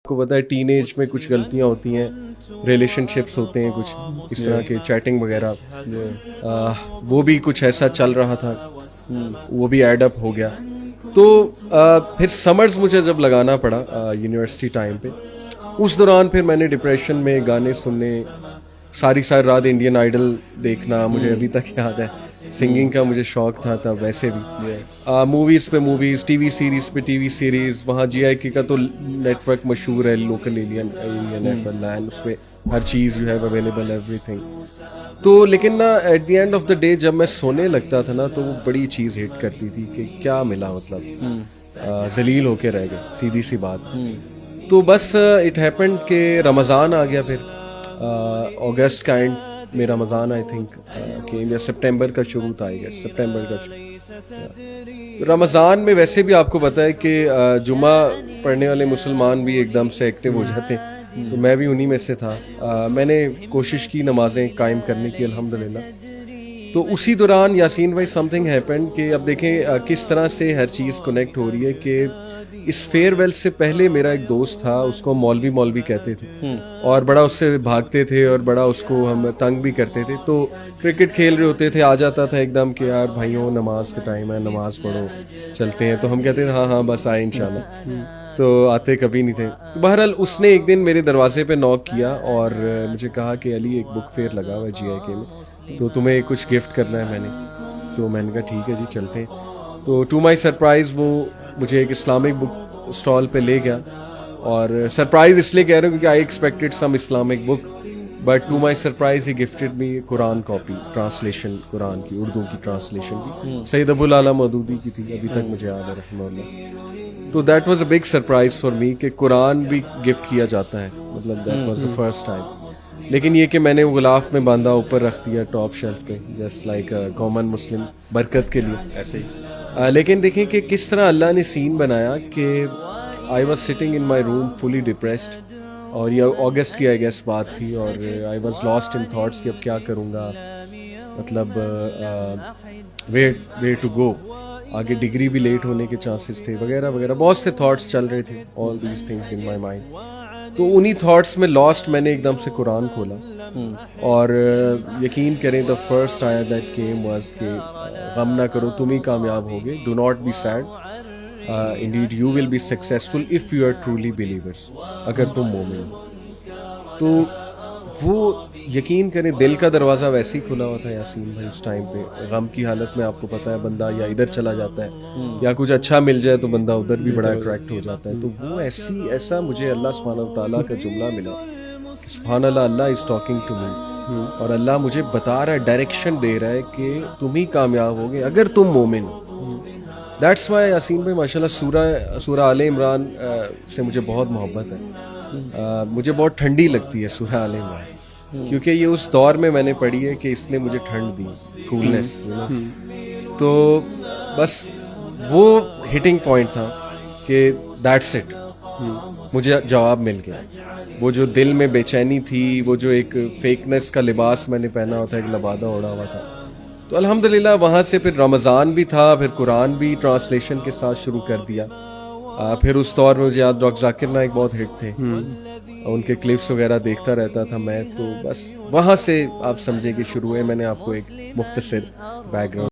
کو پتا ہے ٹین ایج میں کچھ غلطیاں ہوتی ہیں, ریلیشن شپس ہوتے ہیں کچھ اس طرح کے, چیٹنگ وغیرہ, وہ بھی کچھ ایسا چل رہا تھا, وہ بھی ایڈ اپ ہو گیا. تو پھر سمرز مجھے جب لگانا پڑا یونیورسٹی ٹائم پہ, اس دوران پھر میں نے ڈپریشن میں گانے سننے, ساری رات انڈین آئیڈل دیکھنا, مجھے ابھی تک یاد ہے. سنگنگ کا مجھے شوق تھا تب ویسے بھی, موویز پہ موویز, ٹی وی سیریز پہ ٹی وی سیریز. وہاں جی آئی کے کا تو نیٹ ورک مشہور ہے, لوکل ایریا لینڈ, اس پہ ہر چیز you have available everything. تو لیکن نا at the end of the day جب میں سونے لگتا تھا نا, تو وہ بڑی چیز ہٹ کرتی تھی کہ کیا ملا, مطلب ذلیل ہو کے رہ گئے, سیدھی سی بات. تو بس اٹ ہیپنڈ کہ رمضان آ گیا. پھر اگست کا اینڈ میں رمضان آئی تھنک کہ یا سپٹمبر کا شروع تھا, سپٹمبر کا شروع. رمضان میں ویسے بھی آپ کو پتہ ہے کہ جمعہ پڑھنے والے مسلمان بھی ایک دم سے ایکٹیو ہو جاتے ہیں, تو میں بھی انہی میں سے تھا. میں نے کوشش کی نمازیں قائم کرنے کی الحمدللہ. تو اسی دوران یاسین بھائی سم تھنگ ہیپنڈ کہ اب دیکھیں کس طرح سے ہر چیز کنیکٹ ہو رہی ہے کہ اس فیئر ویل سے پہلے میرا ایک دوست تھا, اس کو مولوی کہتے تھے, اور بڑا اس سے بھاگتے تھے اور بڑا اس کو ہم تنگ بھی کرتے تھے. تو کرکٹ کھیل رہے ہوتے تھے, آ جاتا تھا ایک دم کہ یار بھائیوں نماز کا ٹائم ہے, نماز پڑھو, چلتے ہیں. تو ہم کہتے تھے ہاں بس آئے انشاءاللہ. تو آتے کبھی نہیں تھے. تو بہرحال اس نے ایک دن میرے دروازے پہ نوک کیا اور مجھے کہا کہ علی ایک بک فیئر لگا ہوا ہے جی آئی کے میں, تو تمہیں کچھ گفٹ کرنا ہے. میں نے کہا ٹھیک ہے جی چلتے ہیں. تو ٹو مائی سرپرائز وہ مجھے ایک اسلامک بک اسٹال پہ لے گیا, اور سرپرائز اس لیے کہہ رہا ہوں کیونکہ I expected some Islamic book, but to my surprise he gifted me Quran copy, translation Quran کی, اردو کی ٹرانسلیشن کی, سید ابو الاعلیٰ مودودی کی تھی, ابھی تک مجھے یاد ہے رحمہ اللہ. تو that was a big surprise for me کہ قرآن بھی گفٹ کیا جاتا ہے, مطلب that was the first time. لیکن یہ کہ میں نے وہ غلاف میں باندھا, اوپر رکھ دیا ٹاپ شیلف پہ, جسٹ لائک کامن مسلم, برکت کے لیے ایسے ہی. لیکن دیکھیں کہ کس طرح اللہ نے سین بنایا کہ I was sitting in my room fully depressed, اور یہ اگست کی آئی گیس بات تھی, اور I was last in thoughts کہ اب کیا کروں گا, مطلب ویئر ٹو گو, آگے ڈگری بھی لیٹ ہونے کے چانسز تھے وغیرہ وغیرہ, بہت سے تھاٹس چل رہے تھے, all these things in my mind. تو انہی تھاٹس میں لاسٹ میں نے ایک دم سے قرآن کھولا, اور یقین کریں دا فرسٹ آیا دیٹ کیم واز کہ غم نہ کرو تم ہی کامیاب ہوگے, do not be sad, indeed you will be successful if you are truly believers, اگر تم مومن ہو. تو وہ یقین کریں دل کا دروازہ ویسے ہی کھلا ہوا تھا یاسین بھائی اس ٹائم پہ. غم کی حالت میں آپ کو پتہ ہے بندہ یا ادھر چلا جاتا ہے, یا کچھ اچھا مل جائے تو بندہ ادھر بھی بڑا اٹریکٹ ہو جاتا ہے. تو وہ ایسا مجھے اللہ سبحانہ و تعالیٰ کا جملہ ملا, سبحان اللہ, اللہ از ٹاکنگ ٹو می, اور اللہ مجھے بتا رہا ہے, ڈائریکشن دے رہا ہے کہ تم ہی کامیاب ہوگے اگر تم مومن ہو. دیٹس وائی یاسین بھائی ماشاء اللہ سورہ آل عمران سے مجھے بہت محبت ہے, مجھے بہت ٹھنڈی لگتی ہے سورہ آل عمران, کیونکہ یہ اس دور میں نے پڑھی ہے کہ اس نے مجھے ٹھنڈ دی, کولنس. تو بس وہ ہٹنگ پوائنٹ تھا کہ دیٹس اٹ, مجھے جواب مل گیا. وہ جو دل میں بے چینی تھی, وہ جو ایک فیکنس کا لباس میں نے پہنا ہوا تھا, ایک لبادہ اوڑھا ہوا تھا, تو الحمدللہ وہاں سے پھر رمضان بھی تھا, پھر قرآن بھی ٹرانسلیشن کے ساتھ شروع کر دیا. پھر اس دور میں مجھے یاد ڈاکٹر ذاکر نائک بہت ہٹ تھے, ان کے کلپس وغیرہ دیکھتا رہتا تھا میں. تو بس وہاں سے آپ سمجھیں کہ شروع ہے. میں نے آپ کو ایک مختصر بیک گراؤنڈ